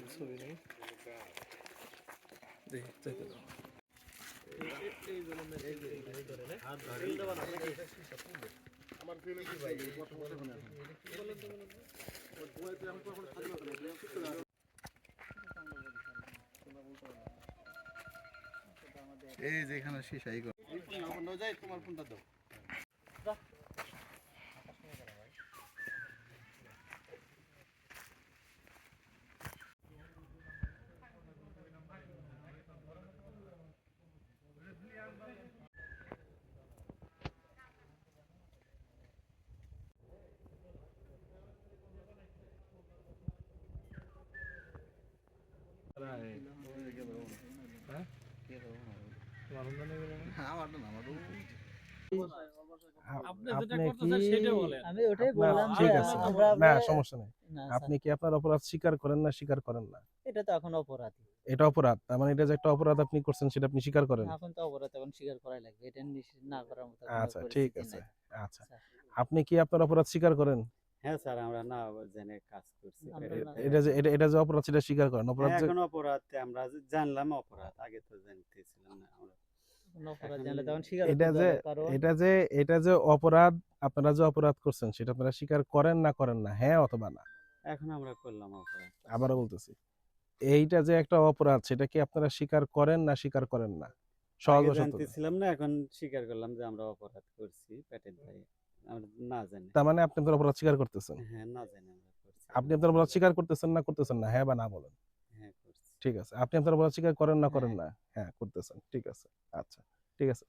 ছবি নেই দেখি চেপে দাও এই যে এখানে শিশাই কর তোমার ফোনটা দাও আমি ওটাই বললাম যে ঠিক আছে আমরা না সমস্যা নেই না আপনি কি আপনার অপরাধ স্বীকার করেন না স্বীকার করেন না এটা তো এখন অপরাধ এটা অপরাধ তার মানে এটা যে একটা অপরাধ আপনি করছেন সেটা আপনি স্বীকার করেন এখন তো অপরাধ এখন স্বীকার করাই লাগবে এটা না করার মতো কোনো আচ্ছা ঠিক পরিস্থিতি আছে নাই আচ্ছা আপনি কি আপনার অপরাধ স্বীকার করেন হ্যাঁ স্যার আমরা না জেনে কাজ করছি আমরা না- এটা যে অপরাধ সেটা স্বীকার করেন অপরাধ হ্যাঁ, যে এখন অপরাধ আমরা জানলাম অপরাধ আগে তো জানতেছিলাম না আমরা কোনো অপরাধ জানলে তখন স্বীকার এটা করতে যে হবে, কারণ এটা যে অপরাধ আপনারা যে অপরাধ করছেন সেটা আপনারা স্বীকার করেন না হ্যাঁ অথবা না এখন আমরা করলাম অপরাধ আবারও বলতেছি এইটা যে একটা অপরাধ সেটা কি আপনারা স্বীকার করেন না স্বীকার করেন না সহজ আগে ও সত্য জানতেছিলাম না এখন স্বীকার করলাম যে আমরা অপরাধ করছি পেটের দায়ে আমরা না জানি তার মানে আপনি আপনার অপরাধ স্বীকার করতেছেন হ্যাঁ না জানি আমরা করছি আপনি আপনার অপরাধ স্বীকার করতেছেন না হ্যাঁ বা না বলেন হ্যাঁ করছি ঠিক আছে আপনি আপনার অপরাধ স্বীকার করেন না হ্যাঁ করতেছেন ঠিক আছে আচ্ছা ঠিক আছে